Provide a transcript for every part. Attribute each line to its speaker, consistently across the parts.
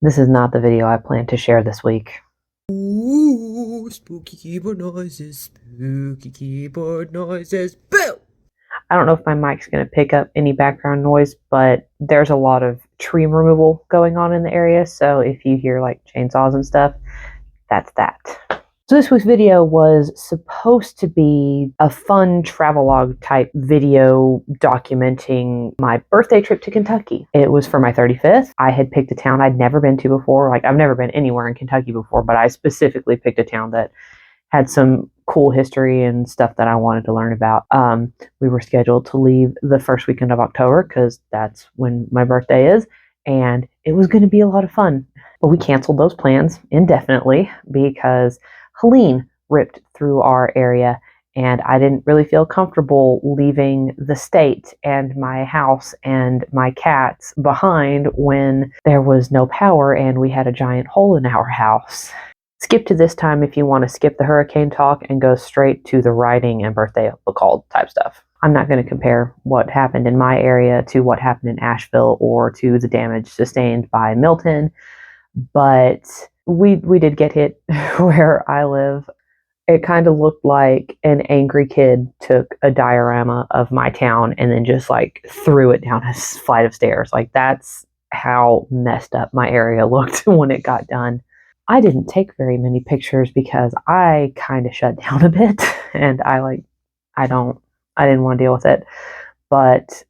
Speaker 1: This is not the video I plan to share this week.
Speaker 2: Ooh, spooky keyboard noises, spooky keyboard noises, boo!
Speaker 1: I don't know if my mic's going to pick up any background noise, but there's a lot of tree removal going on in the area, so if you hear like chainsaws and stuff, that's that. So this week's video was supposed to be a fun travelogue type video documenting my birthday trip to Kentucky. It was for my 35th. I had picked a town I'd never been to before. Like, I've never been anywhere in Kentucky before, but I specifically picked a town that had some cool history and stuff that I wanted to learn about. We were scheduled to leave the first weekend of October because that's when my birthday is, and it was going to be a lot of fun. But we canceled those plans indefinitely because Helene ripped through our area, and I didn't really feel comfortable leaving the state and my house and my cats behind when there was no power and we had a giant hole in our house. Skip to this time if you want to skip the hurricane talk and go straight to the writing and birthday called type stuff. I'm not going to compare what happened in my area to what happened in Asheville or to the damage sustained by Milton, but we did get hit where I live. It kind of looked like an angry kid took a diorama of my town and then just like threw it down a flight of stairs. Like, that's how messed up my area looked when it got done. I didn't take very many pictures because I kind of shut down a bit and I didn't want to deal with it. But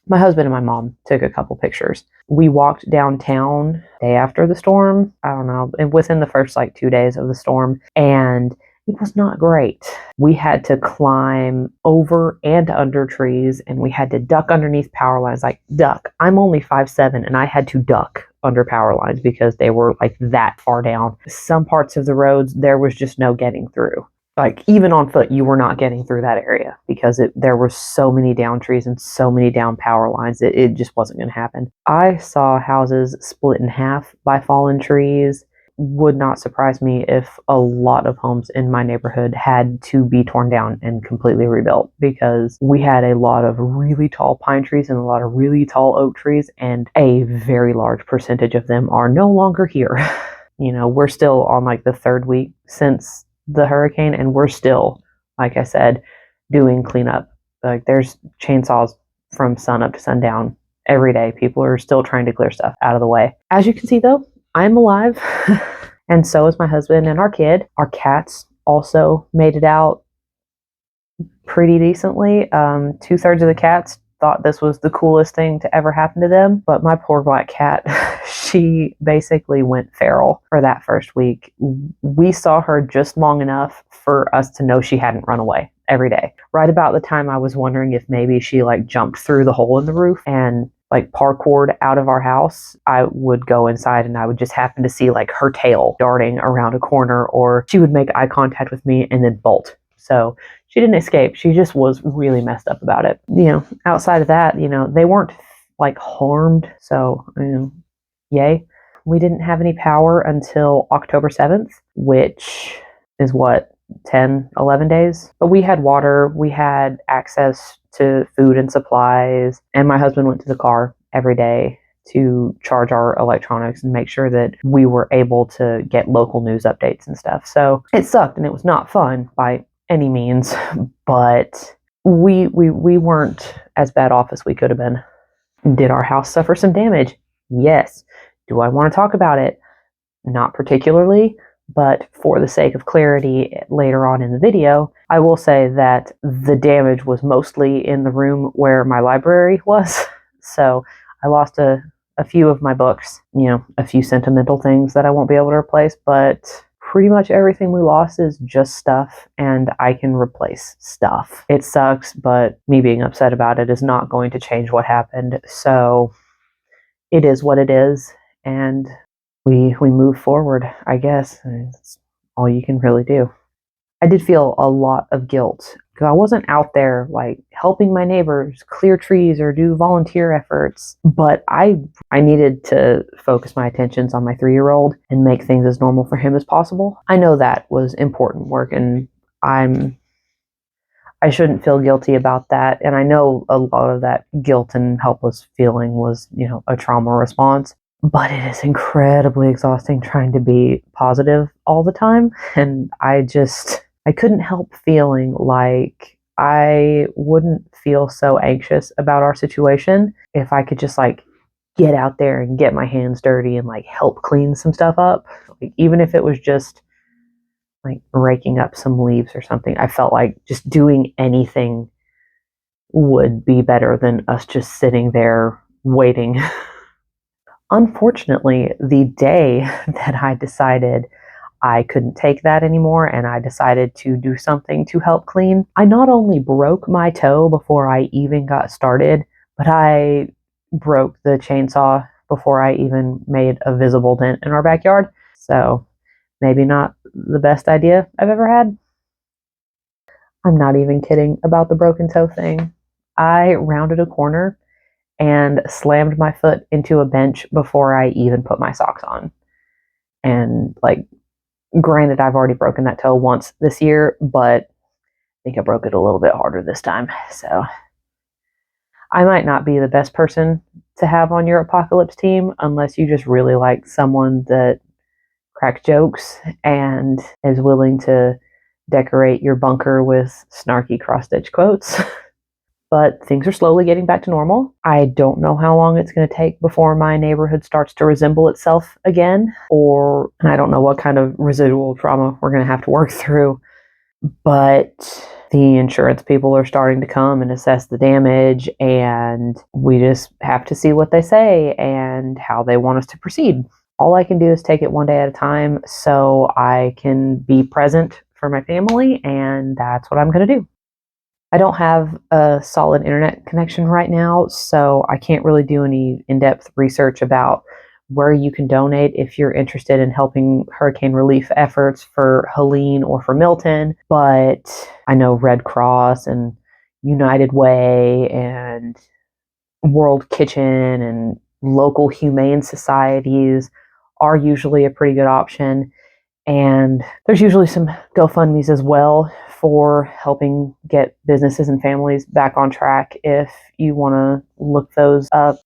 Speaker 1: my husband and my mom took a couple pictures. We walked downtown day after the storm, I don't know, within the first like 2 days of the storm, and it was not great. We had to climb over and under trees, and we had to duck underneath power lines. Like, duck. I'm only 5'7", and I had to duck under power lines because they were like that far down. Some parts of the roads, there was just no getting through. Like, even on foot, you were not getting through that area because there were so many down trees and so many down power lines that it just wasn't going to happen. I saw houses split in half by fallen trees. Would not surprise me if a lot of homes in my neighborhood had to be torn down and completely rebuilt because we had a lot of really tall pine trees and a lot of really tall oak trees, and a very large percentage of them are no longer here. You know, we're still on like the third week since the hurricane, and we're still, like I said, doing cleanup. Like, there's chainsaws from sun up to sundown every day. People are still trying to clear stuff out of the way. As you can see though, I'm alive and so is my husband and our kid. Our cats also made it out pretty decently. 2/3 of the cats thought this was the coolest thing to ever happen to them, but my poor black cat, she basically went feral for that first week. We saw her just long enough for us to know she hadn't run away every day. Right about the time I was wondering if maybe she like jumped through the hole in the roof and like parkoured out of our house, I would go inside and I would just happen to see like her tail darting around a corner, or she would make eye contact with me and then bolt. So she didn't escape. She just was really messed up about it. You know, outside of that, you know, they weren't like harmed. So, yay. We didn't have any power until October 7th, which is what, 10, 11 days? But we had water, we had access to food and supplies, and my husband went to the car every day to charge our electronics and make sure that we were able to get local news updates and stuff. So it sucked and it was not fun by any means, but we weren't as bad off as we could have been. Did our house suffer some damage? Yes. Do I want to talk about it? Not particularly, but for the sake of clarity later on in the video, I will say that the damage was mostly in the room where my library was. So I lost a few of my books, you know, a few sentimental things that I won't be able to replace, but pretty much everything we lost is just stuff, and I can replace stuff. It sucks, but me being upset about it is not going to change what happened. So it is what it is, and we move forward, I guess. That's all you can really do. I did feel a lot of guilt because I wasn't out there like helping my neighbors clear trees or do volunteer efforts, but I needed to focus my attentions on my 3-year-old and make things as normal for him as possible. I know that was important work, and I shouldn't feel guilty about that. And I know a lot of that guilt and helpless feeling was, you know, a trauma response. but it is incredibly exhausting trying to be positive all the time. And I couldn't help feeling like I wouldn't feel so anxious about our situation if I could just like get out there and get my hands dirty and like help clean some stuff up. Like, even if it was just like raking up some leaves or something, I felt like just doing anything would be better than us just sitting there waiting. Unfortunately, the day that I decided I couldn't take that anymore and I decided to do something to help clean, I not only broke my toe before I even got started, but I broke the chainsaw before I even made a visible dent in our backyard. So maybe not the best idea I've ever had. I'm not even kidding about the broken toe thing. I rounded a corner and slammed my foot into a bench before I even put my socks on. And like, granted, I've already broken that toe once this year, but I think I broke it a little bit harder this time. So I might not be the best person to have on your apocalypse team unless you just really like someone that cracks jokes and is willing to decorate your bunker with snarky cross-stitch quotes. But things are slowly getting back to normal. I don't know how long it's going to take before my neighborhood starts to resemble itself again, or I don't know what kind of residual trauma we're going to have to work through. But the insurance people are starting to come and assess the damage, and we just have to see what they say and how they want us to proceed. All I can do is take it one day at a time so I can be present for my family, and that's what I'm going to do. I don't have a solid internet connection right now, so I can't really do any in-depth research about where you can donate if you're interested in helping hurricane relief efforts for Helene or for Milton. But I know Red Cross and United Way and World Kitchen and local humane societies are usually a pretty good option. And there's usually some GoFundMes as well for helping get businesses and families back on track if you want to look those up.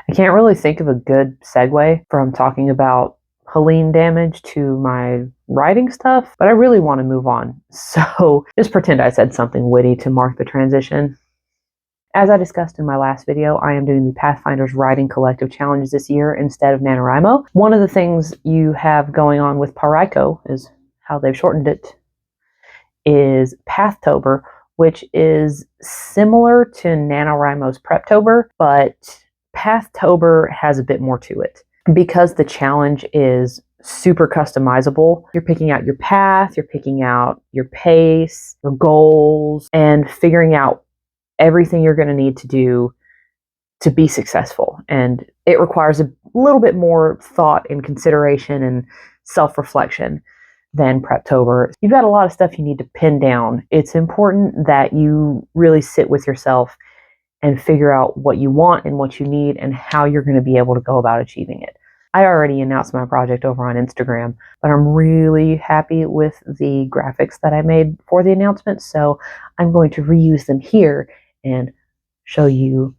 Speaker 1: I can't really think of a good segue from talking about Helene damage to my writing stuff, but I really want to move on. So just pretend I said something witty to mark the transition. As I discussed in my last video, I am doing the Pathfinder's Writing Collective Challenges this year instead of NaNoWriMo. One of the things you have going on with Paraiko, is how they've shortened it, is Pathtober, which is similar to NaNoWriMo's Preptober, but Pathtober has a bit more to it. Because the challenge is super customizable, you're picking out your path, you're picking out your pace, your goals, and figuring out everything you're going to need to do to be successful. And it requires a little bit more thought and consideration and self-reflection than Preptober. You've got a lot of stuff you need to pin down. It's important that you really sit with yourself and figure out what you want and what you need and how you're going to be able to go about achieving it. I already announced my project over on Instagram, but I'm really happy with the graphics that I made for the announcement, so I'm going to reuse them here and show you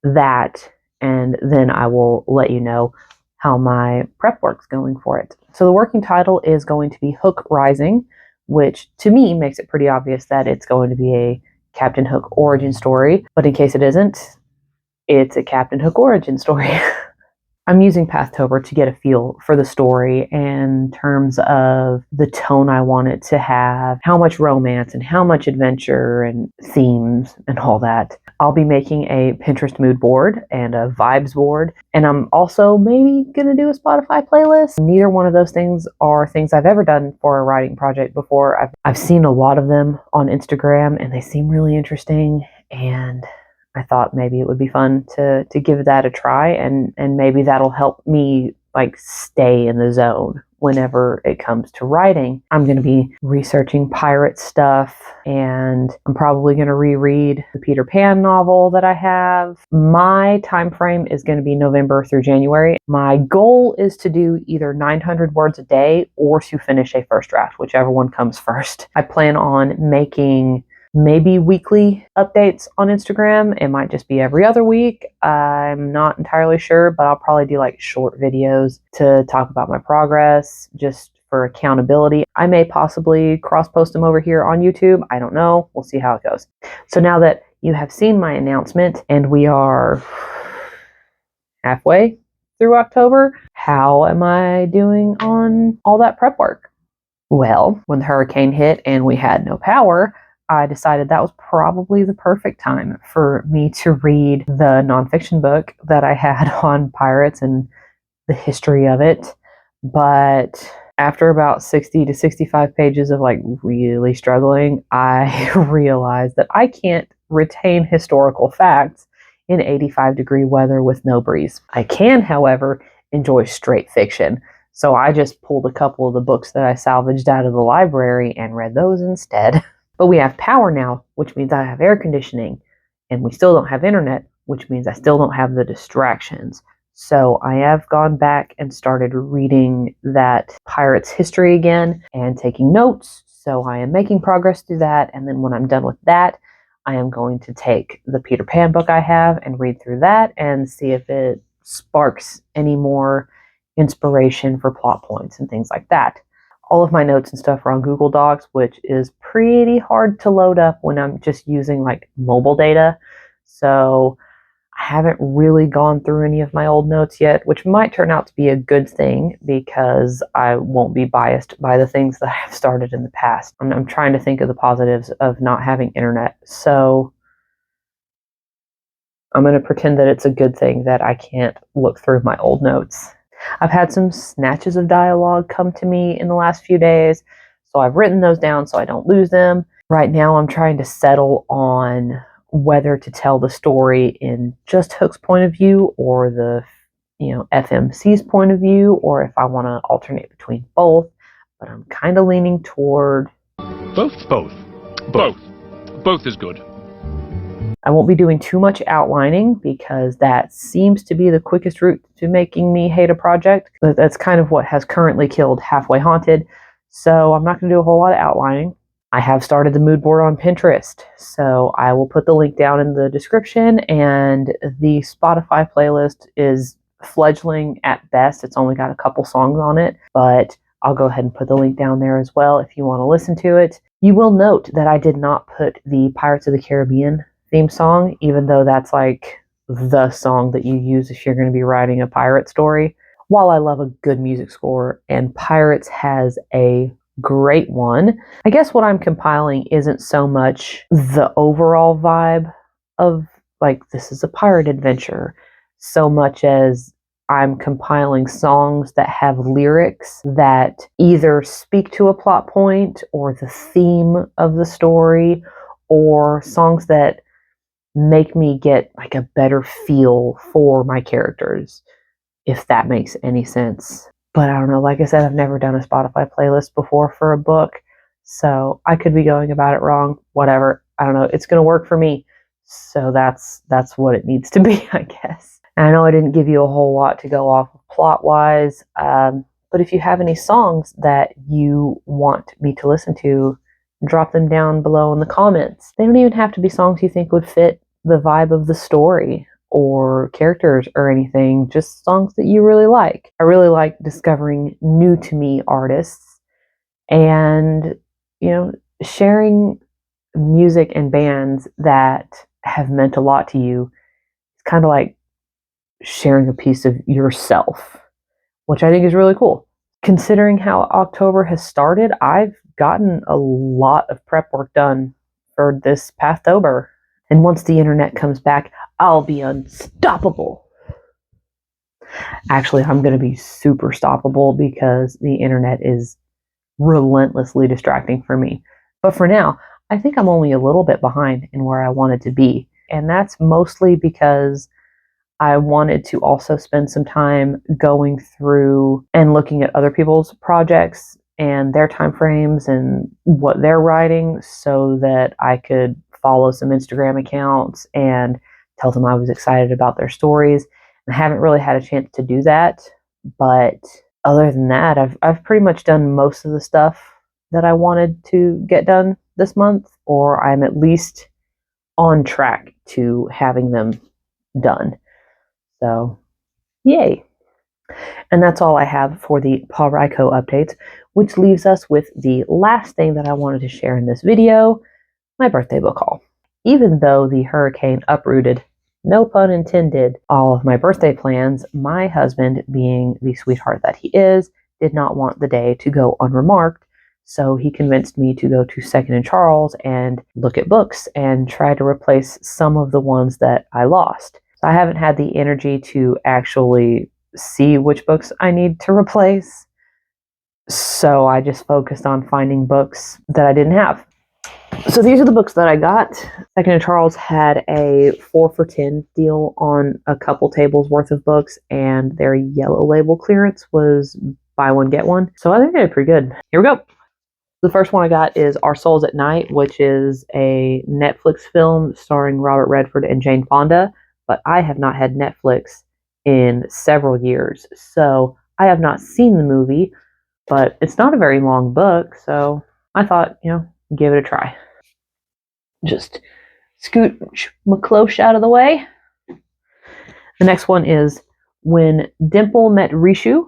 Speaker 1: that, and then I will let you know how my prep work's going for it. So the working title is going to be Hook Rising, which to me makes it pretty obvious that it's going to be a Captain Hook origin story, but in case it isn't, it's a Captain Hook origin story. I'm using Pathtober to get a feel for the story in terms of the tone I want it to have, how much romance and how much adventure and themes and all that. I'll be making a Pinterest mood board and a vibes board, and I'm also maybe going to do a Spotify playlist. Neither one of those things are things I've ever done for a writing project before. I've seen a lot of them on Instagram, and they seem really interesting, and I thought maybe it would be fun to give that a try, and maybe that'll help me like stay in the zone whenever it comes to writing. I'm going to be researching pirate stuff, and I'm probably going to reread the Peter Pan novel that I have. My time frame is going to be November through January. My goal is to do either 900 words a day or to finish a first draft, whichever one comes first. I plan on making maybe weekly updates on Instagram. It might just be every other week. I'm not entirely sure, but I'll probably do like short videos to talk about my progress, just for accountability. I may possibly cross-post them over here on YouTube. I don't know. We'll see how it goes. So now that you have seen my announcement and we are halfway through October, how am I doing on all that prep work? Well, when the hurricane hit and we had no power, I decided that was probably the perfect time for me to read the nonfiction book that I had on pirates and the history of it. But after about 60 to 65 pages of like really struggling, I realized that I can't retain historical facts in 85-degree weather with no breeze. I can, however, enjoy straight fiction. So I just pulled a couple of the books that I salvaged out of the library and read those instead. But we have power now, which means I have air conditioning, and we still don't have internet, which means I still don't have the distractions. So I have gone back and started reading that pirate's history again and taking notes. So I am making progress through that. And then when I'm done with that, I am going to take the Peter Pan book I have and read through that and see if it sparks any more inspiration for plot points and things like that. All of my notes and stuff are on Google Docs, which is pretty hard to load up when I'm just using like mobile data. So I haven't really gone through any of my old notes yet, which might turn out to be a good thing because I won't be biased by the things that I've started in the past. I'm trying to think of the positives of not having internet. So I'm going to pretend that it's a good thing that I can't look through my old notes. I've had some snatches of dialogue come to me in the last few days, so I've written those down so I don't lose them. Right now I'm trying to settle on whether to tell the story in just Hook's point of view or the FMC's point of view, or if I want to alternate between both, but I'm kind of leaning toward
Speaker 3: Both is good.
Speaker 1: I won't be doing too much outlining because that seems to be the quickest route to making me hate a project. That's kind of what has currently killed Halfway Haunted. So I'm not going to do a whole lot of outlining. I have started the mood board on Pinterest, so I will put the link down in the description, and the Spotify playlist is fledgling at best. It's only got a couple songs on it, but I'll go ahead and put the link down there as well if you want to listen to it. You will note that I did not put the Pirates of the Caribbean theme song, even though that's like the song that you use if you're going to be writing a pirate story. While I love a good music score, and Pirates has a great one, I guess what I'm compiling isn't so much the overall vibe of like this is a pirate adventure, so much as I'm compiling songs that have lyrics that either speak to a plot point or the theme of the story, or songs that make me get like a better feel for my characters, if that makes any sense. But I don't know, like I said, I've never done a Spotify playlist before for a book, so I could be going about it wrong. Whatever, I don't know, it's gonna work for me, so that's what it needs to be, I guess. And I know I didn't give you a whole lot to go off of plot wise, but if you have any songs that you want me to listen to, drop them down below in the comments. They don't even have to be songs you think would fit the vibe of the story or characters or anything, just songs that you really like. I really like discovering new to me artists and, sharing music and bands that have meant a lot to you. It's kind of like sharing a piece of yourself, which I think is really cool. Considering how October has started, I've gotten a lot of prep work done for this Pathtober. And once the internet comes back, I'll be unstoppable. Actually, I'm going to be super stoppable because the internet is relentlessly distracting for me. But for now, I think I'm only a little bit behind in where I wanted to be. And that's mostly because I wanted to also spend some time going through and looking at other people's projects and their time frames and what they're writing so that I could follow some Instagram accounts and tell them I was excited about their stories. And I haven't really had a chance to do that, but other than that, I've pretty much done most of the stuff that I wanted to get done this month, or I'm at least on track to having them done. So, yay. And that's all I have for the Paul Ryko updates, which leaves us with the last thing that I wanted to share in this video, my birthday book haul. Even though the hurricane uprooted, no pun intended, all of my birthday plans, my husband, being the sweetheart that he is, did not want the day to go unremarked. So he convinced me to go to Second and Charles and look at books and try to replace some of the ones that I lost. So I haven't had the energy to actually see which books I need to replace. So I just focused on finding books that I didn't have. So these are the books that I got. Second and Charles had a 4 for $10 deal on a couple tables worth of books, and their yellow label clearance was buy one, get one. So I think they did pretty good. Here we go. The first one I got is Our Souls at Night, which is a Netflix film starring Robert Redford and Jane Fonda, but I have not had Netflix in several years, so I have not seen the movie, but it's not a very long book, so I thought, give it a try. Just scoot McCloche out of the way. The next one is When Dimple Met Rishu.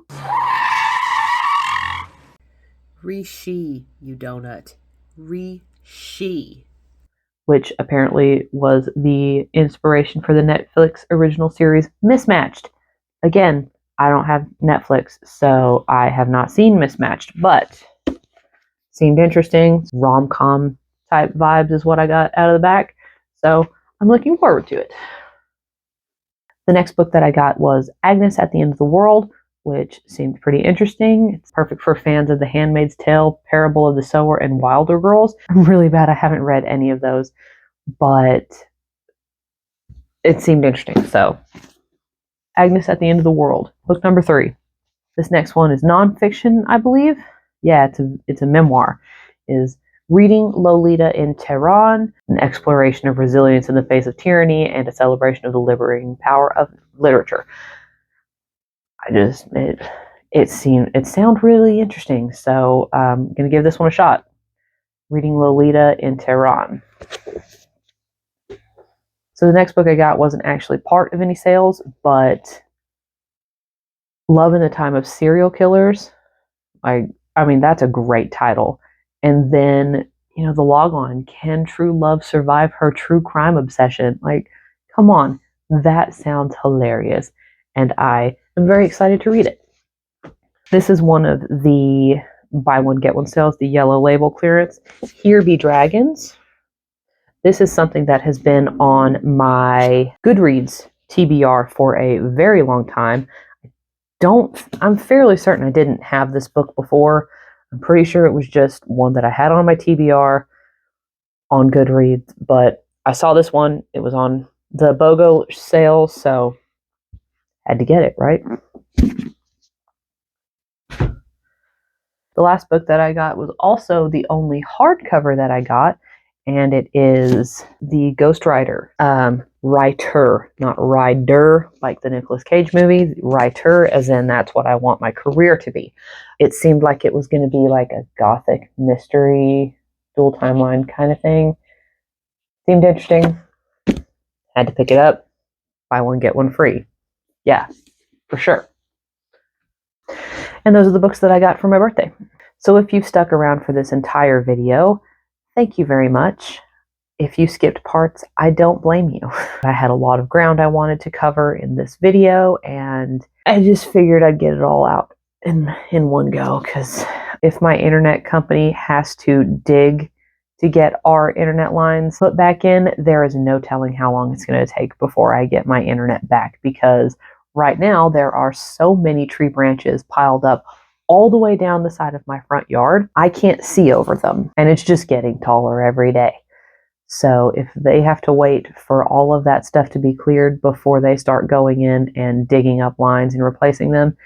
Speaker 2: Rishi, you donut. Rishi.
Speaker 1: Which apparently was the inspiration for the Netflix original series Mismatched. Again, I don't have Netflix, so I have not seen Mismatched, but seemed interesting. Rom-com type vibes is what I got out of the back, so I'm looking forward to it. The next book that I got was Agnes at the End of the World, which seemed pretty interesting. It's perfect for fans of The Handmaid's Tale, Parable of the Sower, and Wilder Girls. I'm really bad I haven't read any of those, but it seemed interesting. So, Agnes at the End of the World, book number 3. This next one is nonfiction, I believe. Yeah, it's a memoir. Is Reading Lolita in Tehran, an exploration of resilience in the face of tyranny and a celebration of the liberating power of literature. It sounded really interesting, so I'm gonna give this one a shot. Reading Lolita in Tehran. So the next book I got wasn't actually part of any sales, but Love in the Time of Serial Killers. I mean, that's a great title. And then, the logline, Can True Love Survive Her True Crime Obsession? Like, come on, that sounds hilarious. And I am very excited to read it. This is one of the buy one, get one sales, the yellow label clearance. Here Be Dragons. This is something that has been on my Goodreads TBR for a very long time. I'm fairly certain I didn't have this book before. I'm pretty sure it was just one that I had on my TBR on Goodreads, but I saw this one. It was on the BOGO sale, so had to get it, right? The last book that I got was also the only hardcover that I got, and it is The Ghost Rider. Writer, not rider, like the Nicolas Cage movie. Writer, as in that's what I want my career to be. It seemed like it was going to be like a gothic mystery, dual timeline kind of thing. Seemed interesting. Had to pick it up. Buy one, get one free. Yeah, for sure. And those are the books that I got for my birthday. So if you've stuck around for this entire video, thank you very much. If you skipped parts, I don't blame you. I had a lot of ground I wanted to cover in this video, and I just figured I'd get it all out in one go, because if my internet company has to dig to get our internet lines put back in, there is no telling how long it's going to take before I get my internet back, because right now there are so many tree branches piled up all the way down the side of my front yard. I can't see over them, and it's just getting taller every day. So if they have to wait for all of that stuff to be cleared before they start going in and digging up lines and replacing them,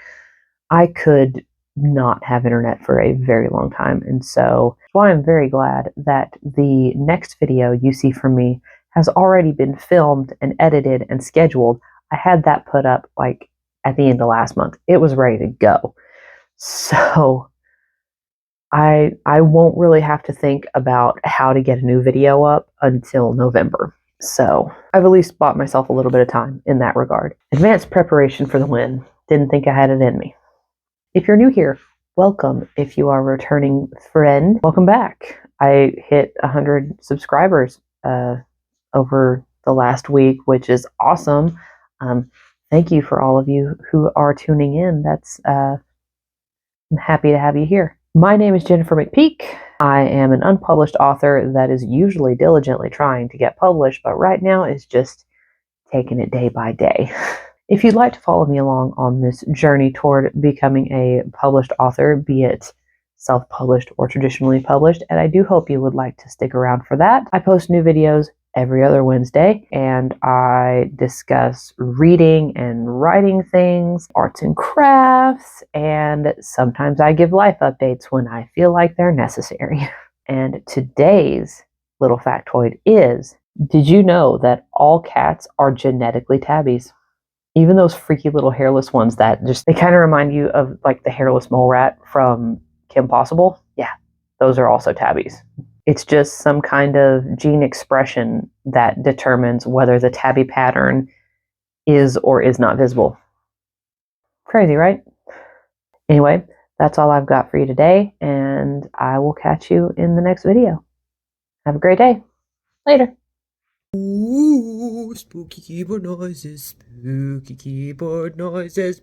Speaker 1: I could not have internet for a very long time. And so that's why I'm very glad that the next video you see from me has already been filmed and edited and scheduled. I had that put up like at the end of last month. It was ready to go. So I won't really have to think about how to get a new video up until November. So I've at least bought myself a little bit of time in that regard. Advanced preparation for the win. Didn't think I had it in me. If you're new here, welcome. If you are a returning friend, welcome back. I hit 100 subscribers over the last week, which is awesome. Thank you for all of you who are tuning in. I'm happy to have you here. My name is Jennifer McPeak. I am an unpublished author that is usually diligently trying to get published, but right now is just taking it day by day. If you'd like to follow me along on this journey toward becoming a published author, be it self-published or traditionally published, and I do hope you would like to stick around for that. I post new videos every other Wednesday, and I discuss reading and writing things, arts and crafts, and sometimes I give life updates when I feel like they're necessary. And today's little factoid is, did you know that all cats are genetically tabbies? Even those freaky little hairless ones that they kind of remind you of like the hairless mole rat from Kim Possible. Yeah, those are also tabbies. It's just some kind of gene expression that determines whether the tabby pattern is or is not visible. Crazy, right? Anyway, that's all I've got for you today, and I will catch you in the next video. Have a great day. Later.
Speaker 2: Ooh, spooky keyboard noises, spooky keyboard noises.